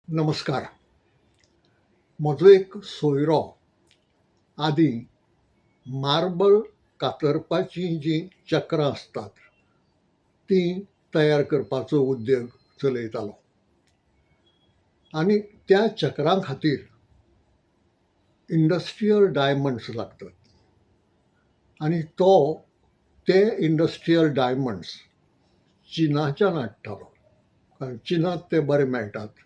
नमस्कार. म्हजो एक सोयरो आदी मार्बल कातरपाची जी चक्रां असतात, ती तयार करपाचो उद्योग चलयतालो. आनी त्या चक्रां खातीर इंडस्ट्रियल डायमंड्स लागतात. आनी ते इंडस्ट्रियल डायमंड्स चीनाच्यान हाडटालो. कारण चीनांत ते बरे मेळटात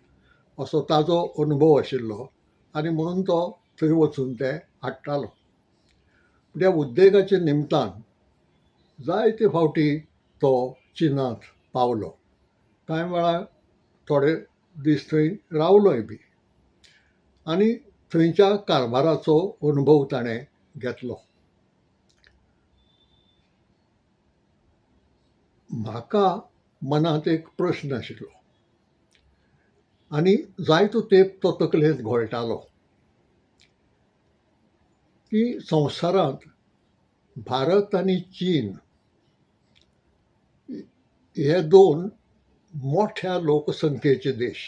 असो ताजो अनुभव आशिल्लो आनी म्हणून तो थंय वचून ते हाडटालो. त्या उद्देगाच्या निमतान जायते फावटी तो चीनांत पावलो. कांय वेळार थोडे दीस थंय रावलोय बी आनी थंयच्या कारबाराचो अनुभव ताणें घेतलो. म्हाका मनांत एक प्रस्न आशिल्लो आनी जायतो तेंप तो तकलेंत घोळटालो की संवसारांत भारत आनी चीन हे दोन मोठ्या लोकसंख्येचे देश.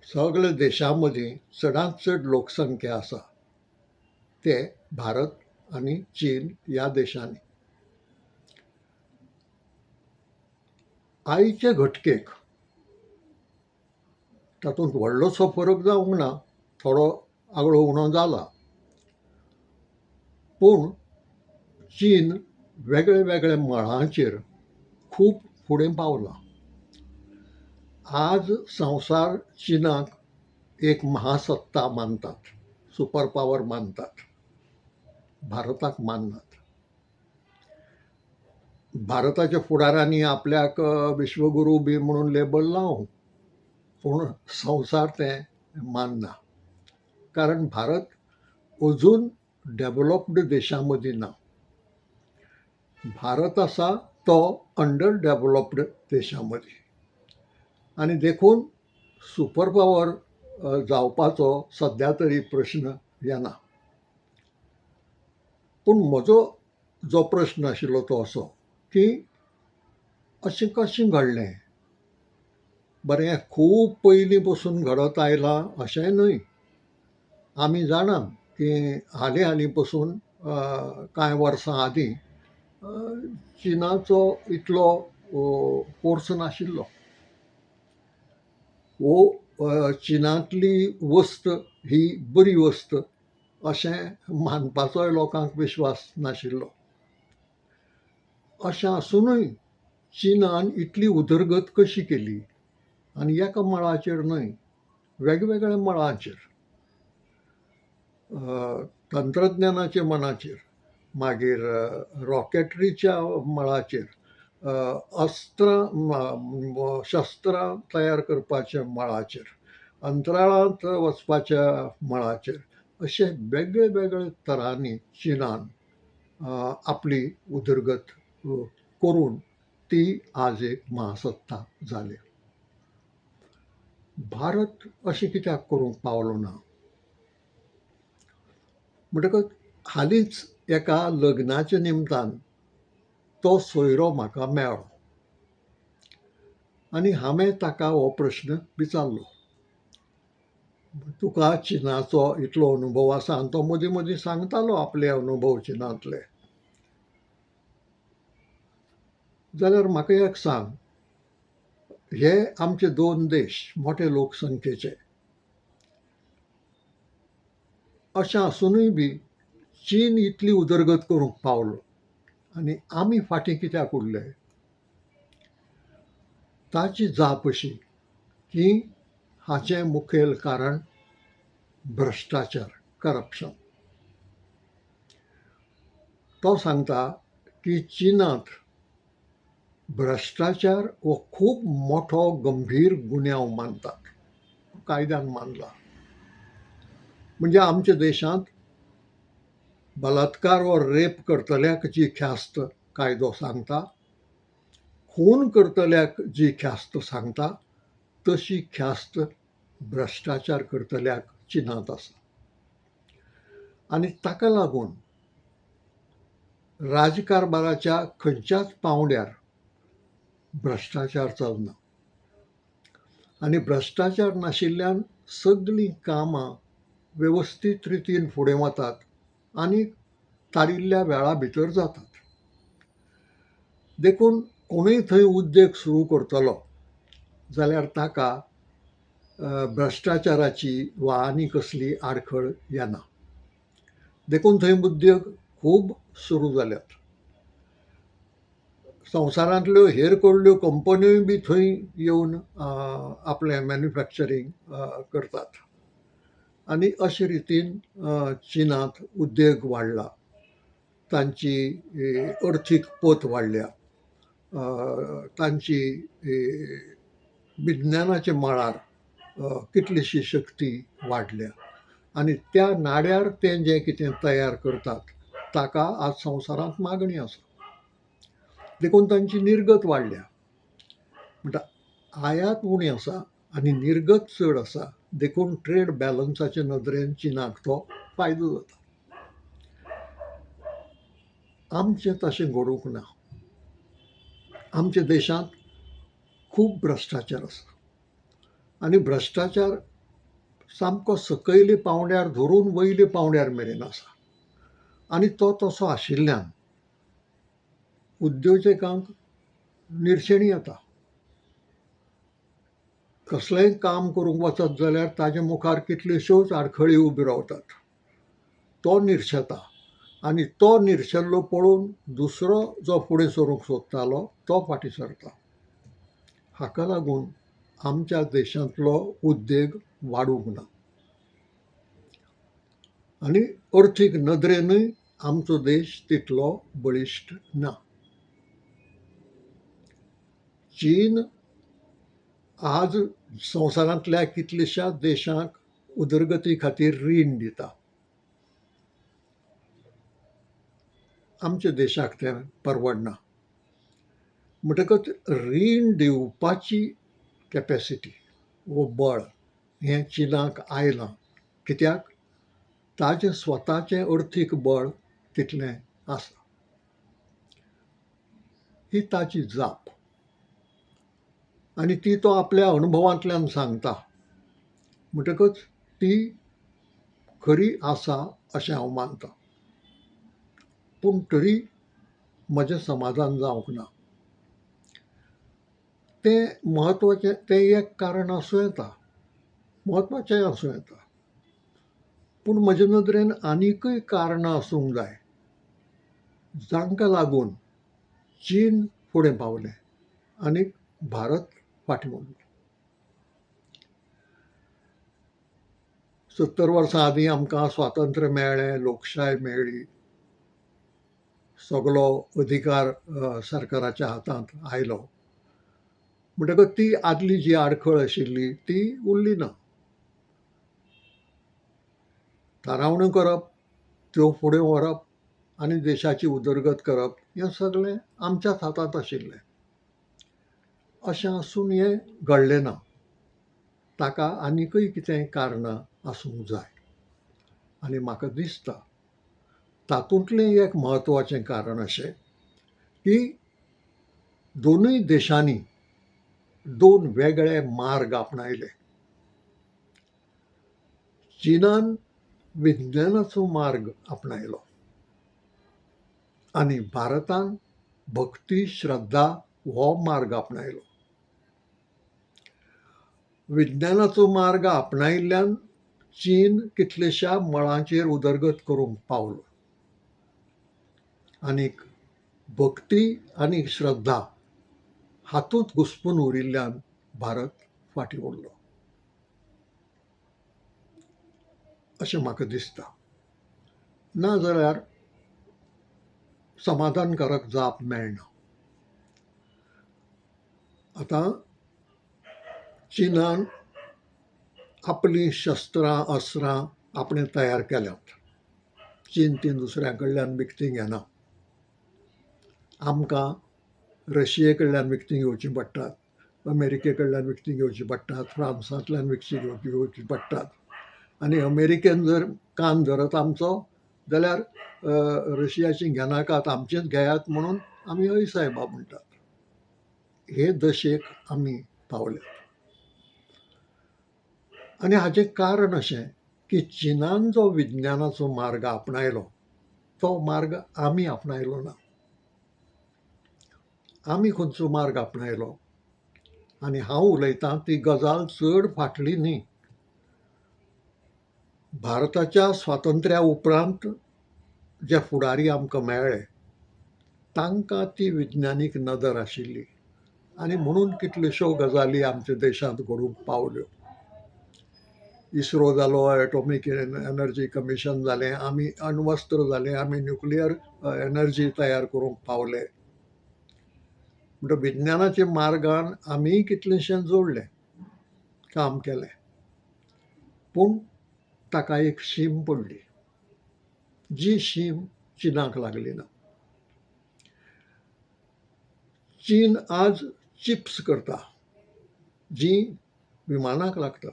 सगळ्या देशां मदीं चडांत चड लोकसंख्या आसा ते भारत आनी चीन ह्या देशांनी. आयचे घटकेक तातूंत व्हडलोसो फरक जावंक ना, थोडो आगळो उणो जाला. पूण चीन वेगळ्या वेगळ्या मळांचेर खूब फुडें पावला. आज संवसार चीनाक एक महासत्ता मानतात, सुपर पावर मानतात. भारताक माननात. भारताच्या फुडाऱ्यांनी आपल्याक विश्वगुरू बी म्हणून लेबल लावं, पूण संवसार तें मानना. कारण भारत अजून डेव्हलप्ड देशां मदीं ना. भारत आसा तो अंडर डेव्हलप्ड देशां मदीं. आनी देखून सुपर पावर जावपाचो सद्या तरी प्रस्न येना. पूण म्हजो जो प्रस्न आशिल्लो तो असो की अशें कशें घडलें? बरें खूब पयलीं पसून घडत आयलां अशेंय न्हय. आमी जाणात की हालीं पसून कांय वर्सां आदीं चीनाचो इतलो फोर्स नाशिल्लो. वो चीनांतली वस्त ही बरी वस्त अशें मानपाचोय लोकांक विश्वास नाशिल्लो. अशें आसुनूय चीनान इतली उदरगत कशी केली आनी एका मळाचेर न्हय, वेगवेगळ्या मळांचेर. तंत्रज्ञानाच्या मळाचेर, मागीर रॉकेटरीच्या मळाचेर, शस्त्रां तयार करपाच्या मळाचेर, अंतराळांत वचपाच्या मळाचेर अशे वेगळे वेगळे तरांनी चीनान आपली उदरगत करून ती आज एक महासत्ता जाली. भारत अशें कित्याक करूंक पावलो ना? म्हणटकच हालींच एका लग्नाच्या निमतान तो सोयरो म्हाका मेळ्ळो आनी हांवें ताका हो प्रस्न विचारलो. तुका चीनाचो इतलो अनुभव आसा आनी तो मदीं मदीं सांगतालो आपले अनुभव चीनांतले. जाल्यार म्हाका एक सांग, हे आमचे दोन देश मोठे लोकसंख्येचे, अशें आसुनूय बी चीन इतली उदरगत करूंक पावलो आनी आमी फाटीं कित्याक उरले? ताची जाप अशी की हाचें मुखेल कारण भ्रश्टाचार, करप्शन. तो सांगता की चीनांत भ्रश्टाचार हो खूब मोठो गंभीर गुन्यांव मानतात. कायद्यान मानला. म्हणजे आमच्या देशांत बलात्कार वा रेप करतल्याक जी ख्यास्त कायदो सांगता, खून करतल्याक जी ख्यास्त सांगता, तशी ख्यास्त भ्रश्टाचार करतल्याक चीनांत आसा. आनी ताका लागून राजकारबाराच्या खंयच्याच पांवड्यार भ्रश्टाचार चलना. आनी भ्रश्टाचार नाशिल्ल्यान सगळीं कामां वेवस्थीत रितीन फुडें वतात आनी थारिल्ल्या वेळा भितर जातात. देखून कोणूय थंय उद्देग सुरू करतलो जाल्यार ताका भ्रश्टाचाराची वा आनी कसली आडखळ येना. देखून थंय उद्योग खूब सुरू जाल्यात. संवसारांतल्यो हेर कडल्यो कंपन्योय बी थंय येवन आपलें मॅन्युफॅक्चरींग करतात. आनी अशे रितीन चीनांत उद्देग वाडला, तांची अर्थीक पत वाडल्या, तांची विज्ञानाच्या मळार कितलीशी शक्ती वाडल्या आनी त्या नाड्यार ते जें कितें तयार करतात ताका आज संवसारांत मागणी आसा. देखून तांची निर्गत वाडल्या. म्हणटा आयात उणी आसा आनी निर्गत चड आसा, देखून ट्रेड बॅलन्साचे नदरेन चीनाक तो फायदो जाता. आमचें तशें घडूंक ना. आमच्या देशांत खूब भ्रश्टाचार आसा आनी भ्रश्टाचार सामको सकयल्या पांवड्यार धरून वयल्या पांवड्यार मेरेन आसा. आनी तो तसो आशिल्ल्यान उद्योजकांक निर्शेणी येता. कसलेंय काम करूंक वचत जाल्यार ताजे मुखार कितल्योश्योच आडखळी उबी रावतात. तो निर्शेता आनी तो निर्शेल्लो पळोवन दुसरो जो फुडें सरूंक सोदतालो तो फाटीं सरता. हाका लागून आमच्या देशांतलो उद्देग वाडूंक ना आनी अर्थीक नदरेनूय आमचो देश तितलो बळिश्ट ना. चीन आज संवसारांतल्या कितल्याशाच देशांक उदरगती खातीर रीण दिता. आमच्या देशाक तें परवडना. म्हणटकच रीण दिवपाची कॅपॅसिटी वो बळ हें चीनाक आयलां. कित्याक ताजें स्वताचें अर्थीक बळ तितलें आसा. ही ताची जाप आनी ती तो आपल्या अणभवांतल्यान सांगता. म्हणटकच ती खरी आसा अशें हांव मानतां. पूण तरी म्हजें समाधान जावंक ना. तें म्हत्वाचें तें एक कारण आसूं येता, म्हत्वाचेंय आसूं येता. पूण म्हजे नदरेन आनीकय कारणां आसूंक जाय जांकां लागून चीन फुडें पावलें आनीक भारत फाटीं उरलो. 70 वर्सां आदीं आमकां स्वातंत्र्य मेळ्ळें, लोकशाय मेळ्ळी, सगळो अधिकार सरकाराच्या हातांत आयलो. म्हणटकच ती आदली जी आडखळ आशिल्ली ती उरली ना. थारावण्यो करप, त्यो फुडें व्हरप आनी देशाची उदरगत करप हें सगळें आमच्याच हातांत आशिल्लें. अशें आसून हें घडलें ना. ताका आनीकय कितेंय कारणां आसूंक जाय. आनी म्हाका दिसता तातूंतलें एक म्हत्वाचें कारण अशें की दोनूय देशांनी दोन वेगळे मार्ग आपणायले. चीनान विज्ञानाचो मार्ग आपणायलो आनी भारतान भक्ती श्रद्धा हो मार्ग आपणायलो. विज्ञानाचो मार्ग आपणायिल्ल्यान चीन कितलेशा मळांचेर उदरगत करूंक पावलो आनीक भक्ती आनी श्रद्धा हातूंत घुस्पून उरिल्ल्यान भारत फाटीं उरलो अशें म्हाका दिसता. नाजाल्यार समाधानकारक जाप मेळना. आतां चीनान आपलीं शस्त्रां अस्त्रां आपणें तयार केल्यांत. चीन ती दुसऱ्या कडल्यान विकती घेना. आमकां रशिये कडल्यान विकती घेवची पडटात, अमेरिके कडल्यान विकती घेवची पडटात, फ्रांसांतल्यान विकती घेवची पडटात. आनी अमेरिकेन जर कान धरत आमचो जाल्यार रशियाची घेनाकात, आमचेंच घेयात म्हणून आमी हय सायबा म्हणटात. हे दशेक आमी पावल्यात. आनी हाचें कारण अशें की चीनान जो विज्ञानाचो मार्ग आपणायलो तो मार्ग आमी आपणायलो ना. आमी खंयचो मार्ग आपणायलो आनी हांव उलयतां ती गजाल चड फाटली न्ही. भारताच्या स्वातंत्र्या उपरांत जे फुडारी आमकां मेळ्ळे तांकां ती विज्ञानीक नदर आशिल्ली आनी म्हणून कितल्योश्यो गजाली आमच्या देशांत घडूंक पावल्यो. इस्रो जालो, एटॉमीक एनर्जी कमिशन जालें, आमी अण्वस्त्र जालें, आमी न्युक्लियर एनर्जी तयार करूंक पावले. म्हणटकीर विज्ञानाच्या मार्गान आमीय कितलेंशें जोडलें, काम केलें. पूण ताका एक शीम पडली. जी शीम चीनाक लागली ना. चीन आज चिप्स करता, जी विमानाक लागतात,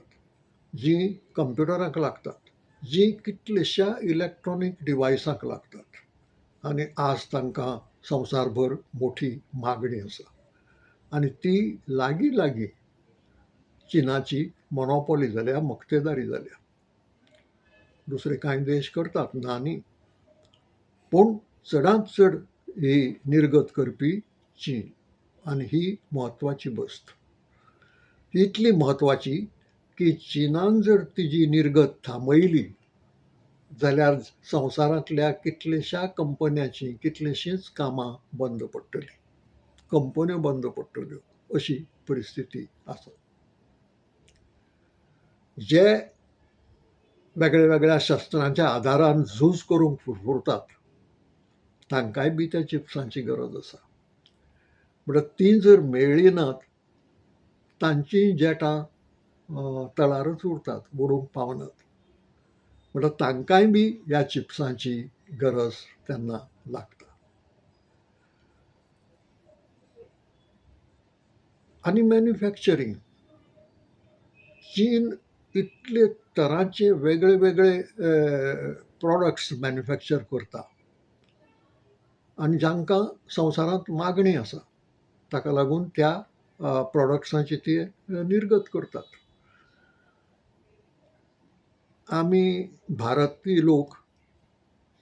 जी कंप्युटराक लागतात, जी कितलेशा इलेक्ट्रॉनीक डिवायसाक लागतात आनी आज तांकां संवसारभर मोठी मागणी आसा आनी ती लागीं लागीं चीनाची मोनोपॉली जाल्या, मक्तेदारी जाल्या. दुसरे कांय देश करतात ना न्ही, पूण चडांत चड ही निर्गत करपी चीन आनी ही म्हत्वाची बस्त. ही इतली म्हत्वाची की चीनान जर तिजी निर्गत थांबयली जाल्यार संवसारांतल्या कितलेशा कंपन्यांची कितलींशींच कामां बंद पडटलीं, कंपन्यो बंद पडटल्यो, अशी परिस्थिती आसा. जे वेगळ्या वेगळ्या शस्त्रांच्या आदारान झूज करूंक फुरतात तांकांय बी त्या चिप्सांची गरज आसा. म्हणटच ती जर मेळ्ळी नात तांची जेटां तळारच उरतात, उडूंक पावनात. म्हणटच तांकांय बी ह्या चिप्सांची गरज तेन्ना लागता. आनी मॅन्युफॅक्चरींग चीन इतले तरांचे वेगळे वेगळे प्रॉडक्ट्स मॅन्युफॅक्चर करता आनी जांकां संवसारांत मागणी आसा, ताका लागून त्या प्रॉडक्ट्सांची ते निर्गत करतात. आमी भारतीय लोक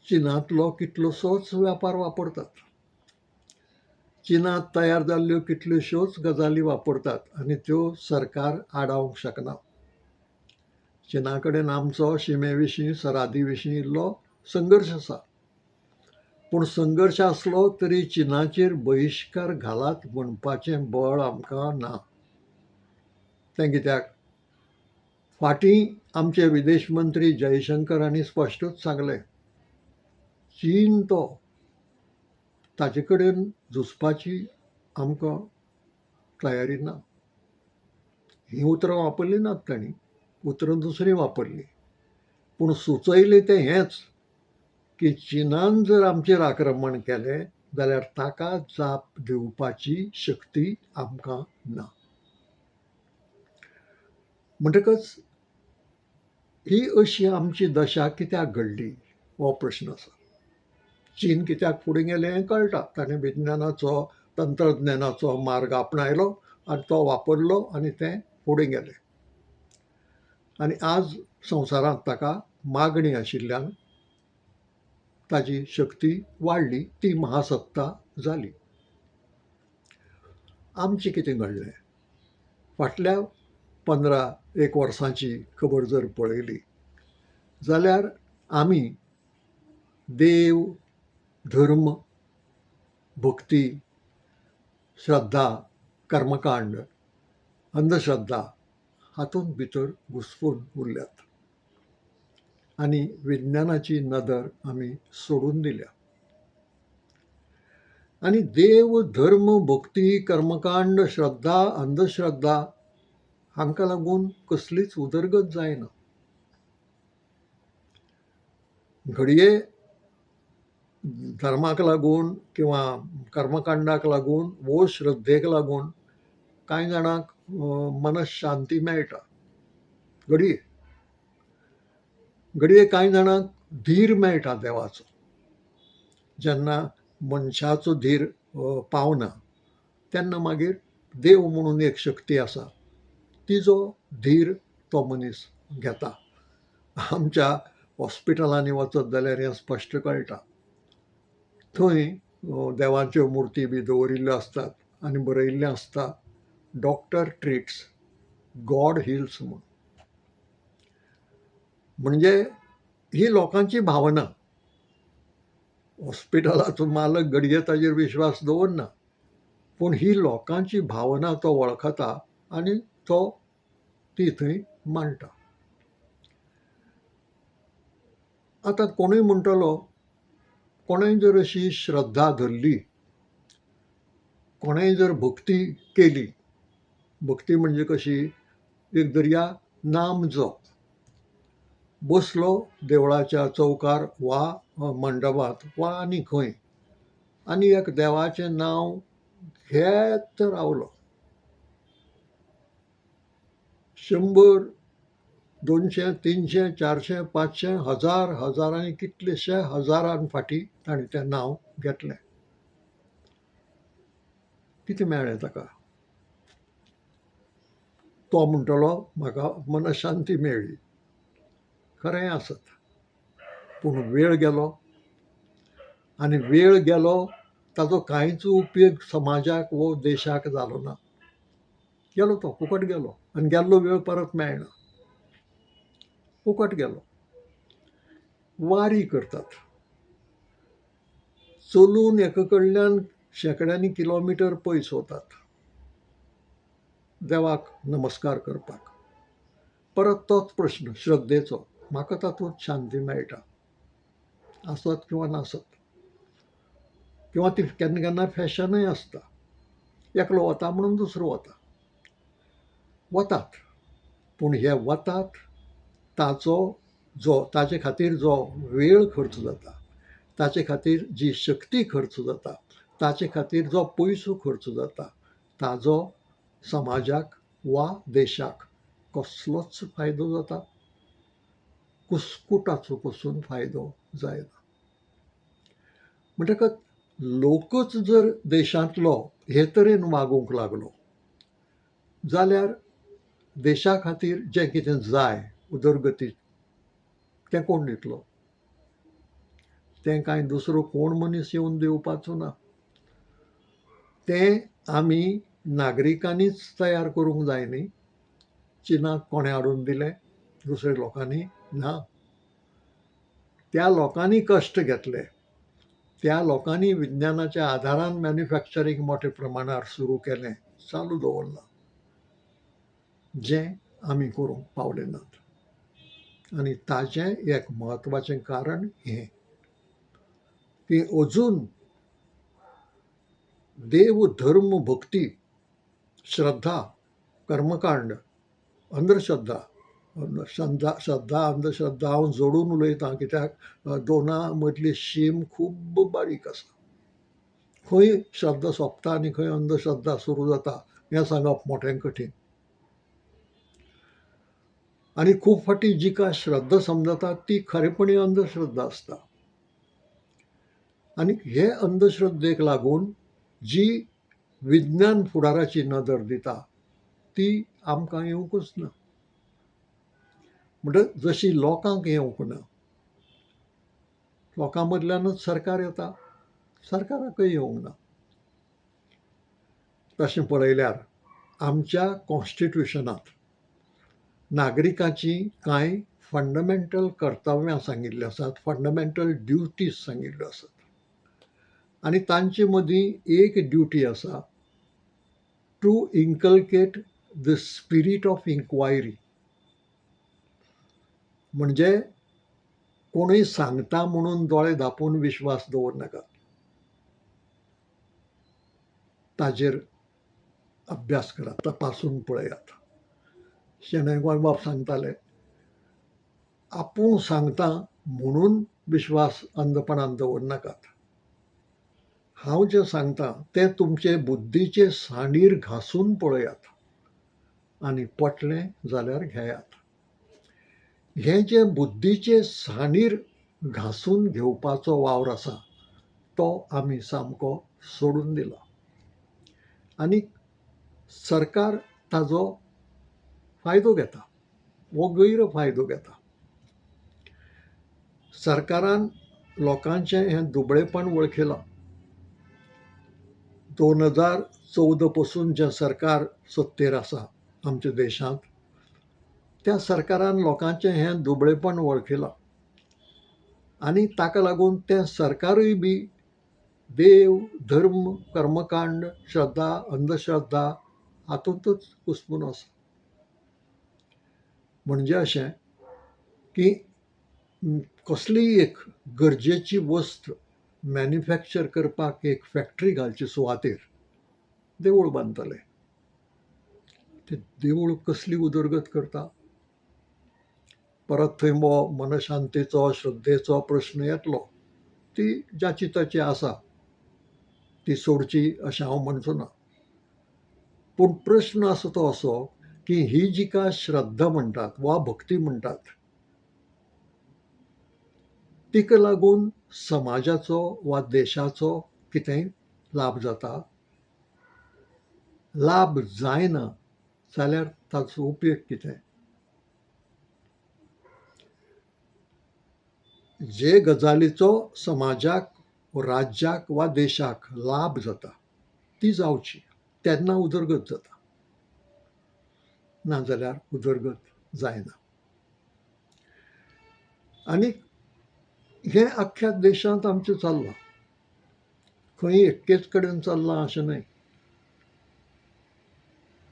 चीनांतलो कितलोसोच वेपार वापरतात. चीनांत तयार जाल्ल्यो कितल्योश्योच गजाली वापरतात आनी त्यो सरकार आडावंक शकना. चीना कडेन आमचो शिमे विशीं, सरादी विशीं इल्लो संघर्श आसा. पूण संघर्श आसलो तरी चीनाचेर बहिश्कार घालात म्हणपाचें बळ आमकां ना. तें कित्याक फाटीं आमचे विदेश मंत्री जयशंकर हांणी स्पश्टूच सांगलें, चीन तो ताचे कडेन झुजपाची आमकां तयारी ना. ही उतरां वापरलीं नात तांणी, उतरां दुसरीं वापरलीं. पूण सुचयलें तें हेंच की चीनान जर आमचेर आक्रमण केलें जाल्यार ताका जाप दिवपाची शक्ती आमकां ना. म्हणटकच ही अशी आमची दशा कित्याक घडली हो प्रश्न आसा. चीन कित्याक फुडें गेलें हें कळटा. ताणें विज्ञानाचो, तंत्रज्ञानाचो मार्ग आपणायलो आनी तो वापरलो आनी तें फुडें गेलें. आनी आज संवसारांत ताका मागणी आशिल्ल्यान ताची शक्ती वाडली, ती महासत्ता जाली. आमचें कितें घडलें? फाटल्या 15-1 वर्सांची खबर जर पळयली जाल्यार आमी देव, धर्म, भक्ती, श्रद्धा, कर्मकांड, अंधश्रद्धा हातूंत भितर घुस्पून उरल्यात आनी विज्ञानाची नदर आमी सोडून दिल्या. आनी देव, धर्म, भक्ती, कर्मकांड, श्रद्धा, अंधश्रद्धा हांकां लागून कसलीच उदरगत जायना. घडये धर्माक लागून किंवा कर्मकांडाक लागून वो श्रद्धेक लागून कांय जाणांक मनशांती मेळटा. घडये कांय जाणांक धीर मेळटा देवाचो. जेन्ना मनशाचो धीर पावना तेन्ना मागीर देव म्हणून एक शक्ती आसा, तिजो धीर तो मनीस घेता. आमच्या हॉस्पिटलांनी वचत जाल्यार हें स्पश्ट कळटा. थंय देवाच्यो मुर्ती बी दवरिल्ल्यो असतात आनी बरयल्लें आसता डॉक्टर ट्रिट्स, गॉड हिल्स म्हूण. म्हणजे ही लोकांची भावना. हॉस्पिटलाचो मालक घडये ताजेर विश्वास दवरना, पूण ही लोकांची भावना तो वळखता आनी ती थंय मांडटा. आतां कोणूय म्हणटलो, कोणेय जर अशी श्रद्धा धरली, कोणेय जर भक्ती केली, भक्ती म्हणजे कशी, एक दर्या नाम जप, बसलो देवळाच्या चौकार वा मंडपांत वा आनी खंय आनी एक देवाचें नांव घेत रावलो, 100, 200, 300, 400, 500, 1000, हजारांनी कितलेशे हजारां फाटीं ताणें तें नांव घेतलें. कितें मेळ्ळें ताका? तो म्हणटलो म्हाका मनशांती मेळ्ळी. खरें आसत, पूण वेळ गेलो आनी वेळ गेलो ताचो कांयच उपयोग समाजाक वो देशाक जालो ना. गेलो तो, फुकट गेलो आनी गेल्लो वेळ परत मेळना. फुकट गेलो. वारी करतात, चलून एका कडल्यान शेकड्यांनी किलोमिटर पयस वतात देवाक नमस्कार करपाक. परत तोच प्रश्न श्रद्धेचो, म्हाका तातूंत शांती मेळटा, आसत किंवा नासत. किंवा ती केन्ना केन्ना फॅशनय आसता. एकलो वता म्हणून दुसरो वता. वतात, पूण हे वतात ताचे खातीर जो वेळ खर्च जाता, ताचे खातीर जी शक्ती खर्च जाता, ताचे खातीर जो पयसो खर्च जाता, ताजो समाजाक वा देशाक कसलोच फायदो जाता? कुस्कुटाचो पसून फायदो जायना. म्हणटकच लोकच जर देशांतलो हे तरेन वागूंक लागलो जाल्यार देशा खातीर जें कितें जाय उदरगतीक तें कोण दितलो? तें कांय दुसरो कोण मनीस येवन दिवपाचो ना. तें आमी नागरिकांनीच तयार करूंक जाय न्ही. चिनाक कोणें हाडून दिलें? दुसऱ्या लोकांनी ना. त्या लोकांनी कश्ट घेतले, त्या लोकांनी विज्ञानाच्या आदारान मॅन्युफॅक्चरींग मोठ्या प्रमाणार सुरू केलें, चालू दवरलां, जें आमी करूंक पावले नात. आनी ताचें एक म्हत्वाचें कारण हें की अजून देव, धर्म, भक्ती, श्रद्धा, कर्मकांड, अंधश्रद्धा अंधश्रद्धा हांव जोडून उलयतां, कित्याक दोना मदली शीम खूब बारीक आसा. खंय श्रद्धा सोंपता आनी खंय अंधश्रद्धा सुरू जाता हें सांगप मोठें कठीण. आनी खूब फावटी जी कांय श्रद्धा समजता ती खरेपणी अंधश्रद्धा आसता. आनी हे अंधश्रद्धेक लागून जी विज्ञान फुडाराची नदर दिता ती आमकां येवंकच ना. म्हणटच जशी लोकांक येवंक ना, लोकां मदल्यानच सरकार येता, सरकाराकय येवंक ना. तशें पळयल्यार आमच्या कॉन्स्टिट्युशनांत नागरिकाची कांय फंडमेंटल कर्तव्यां सांगिल्लीं आसात, फंडमेंटल ड्युटीज सांगिल्ल्यो आसात. आनी तांचे मदीं एक ड्युटी आसा, to inculcate the spirit of inquiry. म्हणजे कोणूय सांगता म्हणून दोळे धांपून विश्वास दवरनाकात. ताजेर अभ्यास करात, तपासून पळयात. शेणै गोंयबाब सांगताले, आपूण सांगता म्हणून विश्वास अंधपणान दवरनाकात. हांव जें सांगतां तें तुमचे बुद्धीचे साणीर घासून पळयात आनी पटलें जाल्यार घेयात. हें जें बुद्धीचे साणीर घासून घेवपाचो वावर आसा तो आमी सामको सोडून दिला. आनी सरकार ताजो फायदो घेता. वो गैरफायदो घेता. सरकारान लोकांचें हें दुबळेपण वळखिलां. 2014 पासून जें सरकार सत्तेर आसा आमच्या देशांत, त्या सरकारान लोकांचें हें दुबळेपण वळखिलां आनी ताका लागून तें सरकारूय बी देव, धर्म, कर्मकांड, श्रद्धा, अंधश्रद्धा हातूंतच घुस्पून आसा. म्हणजे अशें की कसलीय एक गरजेची वस्त मॅन्युफॅक्चर करपाक एक फॅक्टरी घालची सुवातेर देवूळ बांदतले. तें देवूळ कसली उदरगत करता? परत थंय मनशांतीचो, श्रद्धेचो प्रश्न येतलो. ती जाची ताची आसा, ती सोडची अशें हांव म्हणचो ना. पूण प्रश्न आसा तो असो की ही जिका श्रद्धा म्हणटात वा भक्ती म्हणटात, तिका लागून समाजाचो वा देशाचो कितेंय लाभ जाता? लाभ जायना जाल्यार ताचो उपयोग कितें? जे गजालीचो समाजाक, राज्याक वा देशाक लाभ जाता ती जावची, तेन्ना उदरगत जाता, नाजाल्यार उदरगत जायना. आनी हें अख्ख्या देशांत आमचें चल्लां. खंय एक्केच कडेन चल्लां अशें न्हय.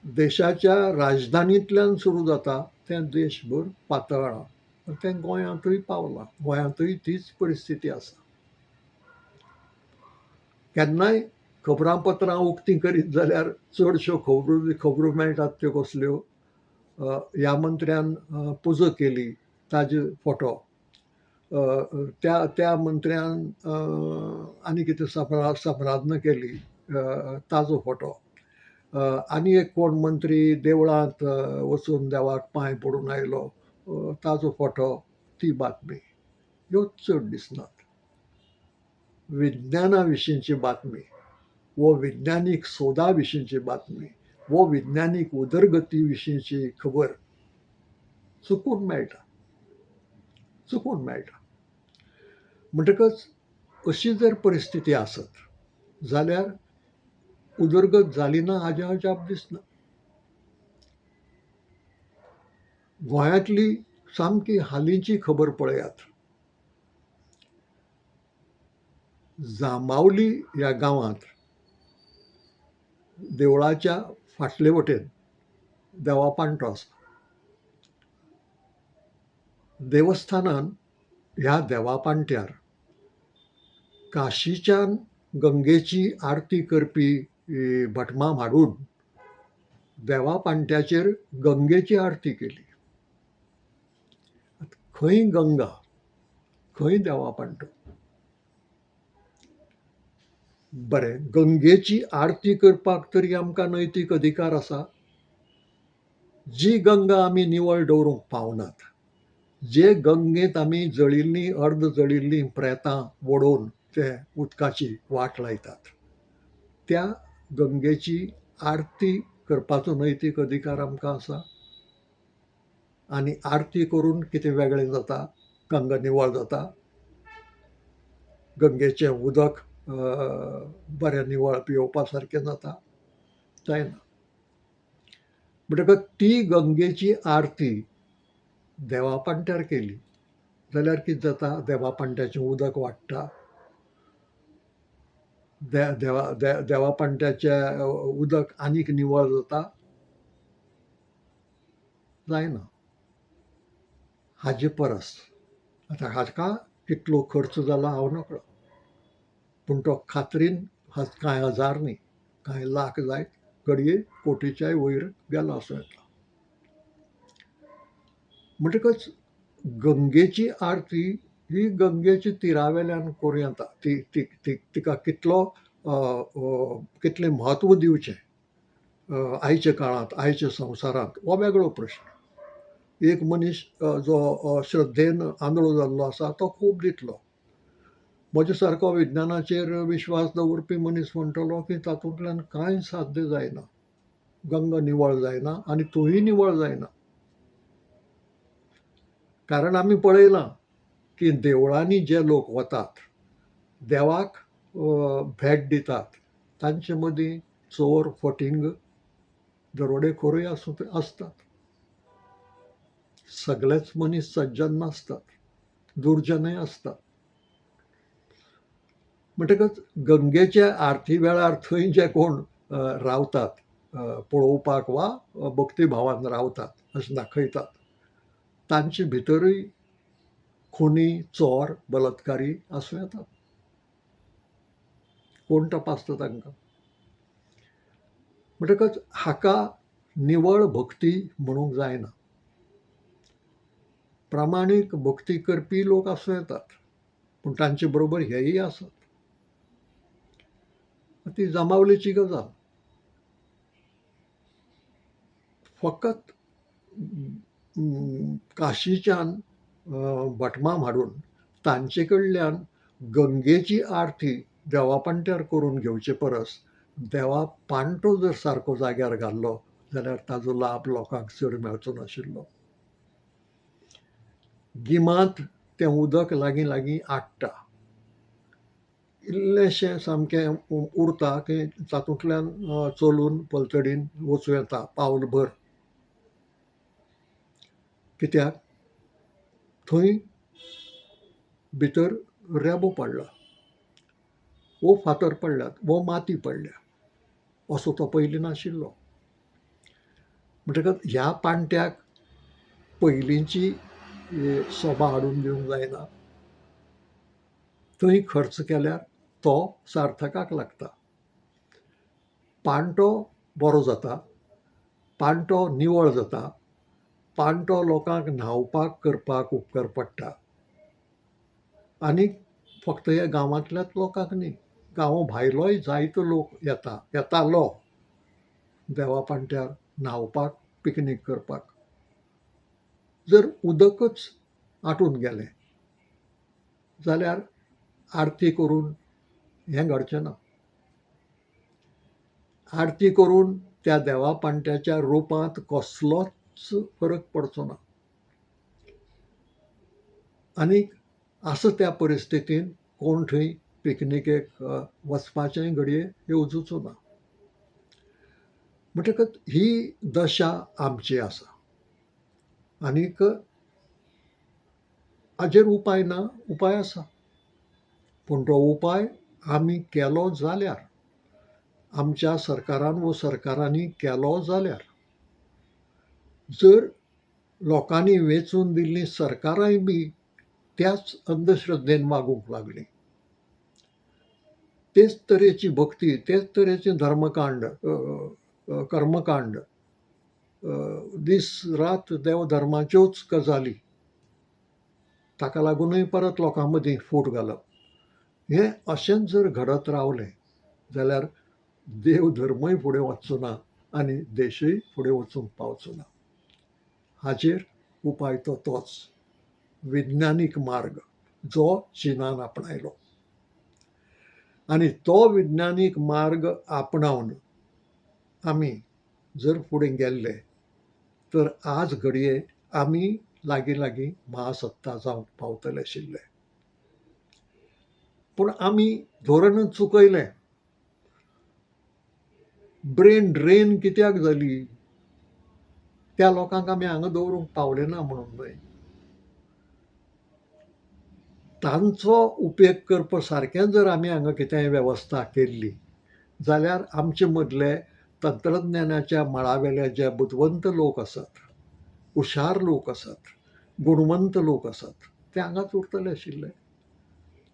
देशाच्या राजधानींतल्यान सुरू जाता तें देशभर पातळ्ळां. तें गोंयांतूय पावलां. गोंयांतूय तीच परिस्थिती आसा. केन्नाय खबरापत्रां उक्तीं करीत जाल्यार चडश्यो खबरो मेळटात त्यो कसल्यो? ह्या मंत्र्यान पुजा केली ताजे फोटो, त्या मंत्र्यान आनी कितें संपादना केली ताजो फोटो, आनी एक कोण मंत्री देवळांत वचून देवाक पांय पडून आयलो ताजो फोटो, ती बातमी. ह्यो चड दिसनात. विज्ञाना विशींची बातमी, वो विज्ञानीक सोदा विशींची बातमी, वो विज्ञानीक उदरगती विशींची खबर चुकून मेळटा. म्हणटकच अशी जर परिस्थिती आसत जाल्यार उदरगत जाली ना हाचें अजाप दिसना. गोंयांतली सामकी हालींची खबर पळयात. जांबावली ह्या गांवांत देवळाच्या फाटले वटेन देवापांटो आसा. देवस्थानान ह्या देवापांट्यार काशीच्यान गंगेची आरती करपी भटमाम हाडून देवापांट्याचेर गंगेची आरती केली. खंय गंगा, खंय देवापांटो. बरें, गंगेची आरती करपाक तरी आमकां नैतीक अधिकार आसा? जी गंगा आमी निवळ दवरूंक पावनात, जे गंगेंत आमी जळिल्लीं अर्द जळिल्लीं प्रेतां ओडून ते उदकाची वाट लायतात, त्या गंगेची आरती करपाचो नैतीक अधिकार आमकां आसा? आनी आरती करून कितें वेगळें जाता? गंगा निवळ जाता? गंगेचें उदक बरें निवळ पिवपा सारकें जाता? जायना. म्हणटकच ती गंगेची आरती देवापांट्यार केली जाल्यार कितें जाता? देवापांट्याचें उदक वाडटा, देवापांट्याचें उदक आनीक निवळ जाता? जायना. हाचे परस आतां हाका कितलो खर्च जाला हांव नकळो, पूण तो खात्रीन कांय हजार न्ही, कांय लाख जायत, घडये कोटीच्याय वयर गेलो आसूं येता. म्हणटकच गंगेची आरती ही गंगेच्या तिरावेल्यान करूं येता. तिका कितलें म्हत्व दिवचें आयच्या काळांत, आयच्या संवसारांत हो वेगळो प्रश्न. एक मनीस जो श्रद्धेन आंधळो जाल्लो आसा तो खूब दितलो. म्हजे सारको विज्ञानाचेर विश्वास दवरपी मनीस म्हणटलो की तातूंतल्यान कांय साध्य जायना. गंगा निवळ जायना आनी तूंय निवळ जायना. कारण आमी पळयलां, की देवळांनी जे लोक वतात, देवाक भेट दितात, तांचे मदीं चोर, फटिंग, दरोडेखोरूय आसतात. सगळेच मनीस सज्जन नासतात, दुर्जनय असतात. म्हणटकच गंगेचे आरती वेळार थंय जे कोण रावतात, पळोवपाक वा भक्तिभावान रावतात अशें दाखयतात, तांचे भितरूय खुनी, चोर, बलात्कारी आसूं येतात. कोण तपासता तांकां? म्हणटकच हाका निवळ भक्ती म्हणूंक जायना. प्रामाणीक भक्ती करपी लोक आसूं येतात, पूण तांचे बरोबर हेय आसात. ती जमावलेची गजाल. फकत काशीच्यान भटमाम हाडून तांचे कडल्यान गंगेची आरती देवा पांट्यार करून घेवचे परस देवा पांटो जर सारको जाग्यार घाल्लो जाल्यार ताजो लाभ लोकांक चड मेळचो नाशिल्लो. गिमांत तें उदक लागीं लागीं आडटा. इल्लेशें सामकें उरता की तातूंतल्यान चलून पलतडीन वचूं येता पावलभर. कित्याक थंय भितर रेबो पडला, वो फातर पडल्यात, वो माती पडल्या, असो तो पयलीं नाशिल्लो. म्हणटकच ह्या पांट्याक पयलींची सोबा हाडून दिवंक जायना. थंय खर्च केल्यार तो सार्थकाक लागता. पांटो बरो जाता, पांटो निवळ जाता, पांटो लोकांक न्हावपाक करपाक उपकार पडटा. आनीक फक्त ह्या गांवांतल्याच लोकांक न्ही, गांवा भायलोय जायतो लोक येतालो देवा पांट्यार न्हावपाक, पिकनीक करपाक. जर उदकच आटून गेलें जाल्यार आरती करून हें घडचें ना. आरती करून त्या देवा पांट्याच्या रुपांत कसलोच फरक पडचो ना. आनीक आसा त्या परिस्थितीन कोण थंय पिकनिकेक वचपाचेंय घडये येवजूचो ना. म्हणटकच ही दशा आमची आसा. आनीक हाजेर उपाय ना, उपाय आसा. पूण तो उपाय आमी केलो जाल्यार, आमच्या सरकारान वो सरकारांनी केलो जाल्यार, जर लोकांनी वेंचून दिल्लीं सरकाराय बी त्याच अंधश्रद्धेन वागूंक लागलीं, तेच तरेची भक्ती, तेच तरेचे धर्मकांड, कर्मकांड, दीस रात देवधर्माच्योच गजाली, ताका लागूनय परत लोकां मदीं फूट घालप, हें अशेंच जर घडत रावलें जाल्यार देवधर्मय फुडें वचचो ना आनी देशूय फुडें वचूंक पावचो ना. हाचेर उपाय तोच विज्ञानीक मार्ग, जो चीनान आपणायलो. आनी तो विज्ञानीक मार्ग आपणावन आमी जर फुडें गेल्ले तर आज घडये आमी लागीं लागीं महासत्ता जावंक पावतले आशिल्ले. पूण आमी धोरणच चुकयलें. ब्रेन ड्रेन कित्याक जाली? त्या लोकांक आमी हांगा दवरूंक पावले ना म्हणून न्हय. तांचो उपेग करपा सारकें जर आमी हांगा कितेंय वेवस्था केल्ली जाल्यार आमचे मदले तंत्रज्ञानाच्या मळावेले जे बुदवंत लोक आसात, हुशार लोक आसात, गुणवंत लोक आसात, ते हांगाच उरतले आशिल्ले.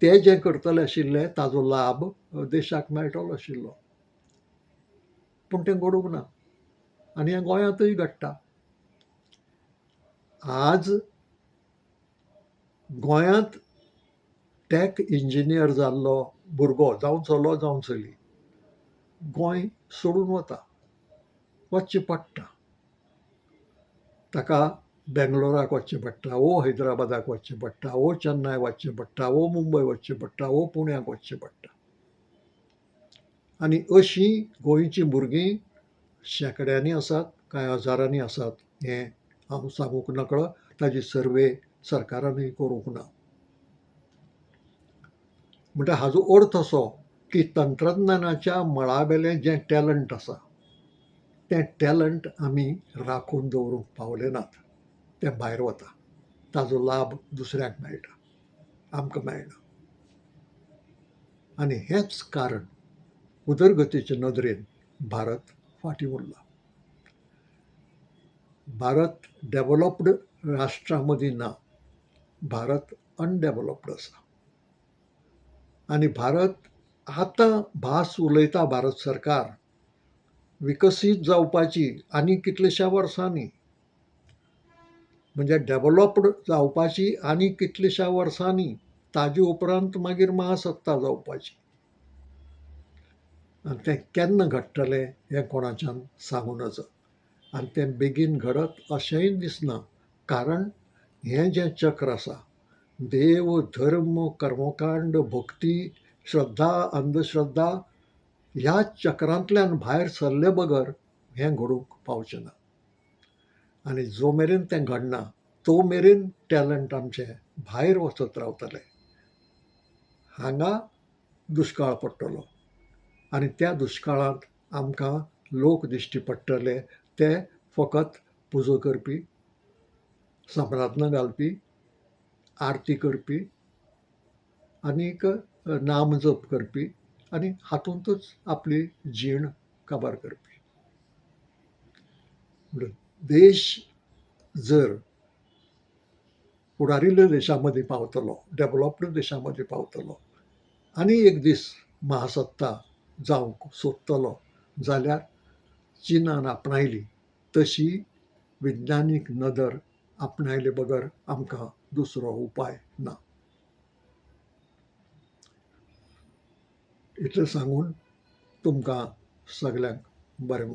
ते जे करतले आशिल्ले ताजो लाभ देशाक मेळटलो आशिल्लो. पूण तें घडूंक ना. आनी हें गोंयांतय घडटा. आज गोंयांत टॅक इंजिनियर जाल्लो भुरगो जावं चलो जावं चली गोंय सोडून वता, वचचें पडटा. ताका बेंगलोराक वचचें पडटा, वो हैदराबादाक वचचें पडटा, वो चेन्नय वचचें पडटा, वो मुंबय वचचें पडटा, वो पुण्याक वचचें पडटा. आनी अशीं गोंयचीं भुरगीं शेंकड्यांनी आसात, कांय हजारांनी आसात, हें हांव सांगूंक नकळो. ताजी सर्वे सरकारानूय करूंक ना. म्हणजे हाजो अर्थ असो की तंत्रज्ञानाच्या मळावेलें जें टॅलंट आसा तें टॅलंट आमी राखून दवरूंक पावले नात. तें भायर वता. ताजो लाभ दुसऱ्यांक मेळटा, आमकां मेळना. आनी हेंच कारण उदरगतीचे नदरेन भारत फाटीं उरला. भारत डेव्हलप्ड राष्ट्रां मदीं ना. भारत अनडेव्हलप्ड आसा. आनी भारत आतां भास उलयता भारत सरकार विकसीत जावपाची आनी कितलेशा वर्सांनी, म्हणजे डेव्हलप्ड जावपाची आनी कितलेशा वर्सांनी, ताजे उपरांत मागीर महासत्ता जावपाची. आनी तें केन्ना घडटलें हें कोणाच्यान सांगूं नज. आनी तें बेगीन घडत अशेंय दिसना. कारण हें जें चक्र आसा, देव, धर्म, कर्मकांड, भक्ती, श्रद्धा, अंधश्रद्धा ह्या चक्रांतल्यान भायर सरले बगर हें घडूंक पावचें ना. आनी जो मेरेन तें घडना तो मेरेन टॅलंट आमचे भायर वचत रावतले. हांगा दुश्काळ पडटलो आनी त्या दुश्काळांत आमकां लोक दिश्टी पडटले ते फकत पुजा करपी, संप्रार्थना घालपी, आरती करपी आनीक नाम जप करपी आनी हातूंतच आपली जीण काबार करपी. देश जर फुडारिल्ल्या देशां मदीं पावतलो, डेव्हलप्ड देशां मदीं पावतलो आनी एक दीस महासत्ता जावंक सोदतलो जाल्यार चीनान आपणायली तशी विज्ञानीक नदर आपणायले बगर आमकां दुसरो उपाय ना. इतलें सांगून तुमकां सगल्यांक बरें.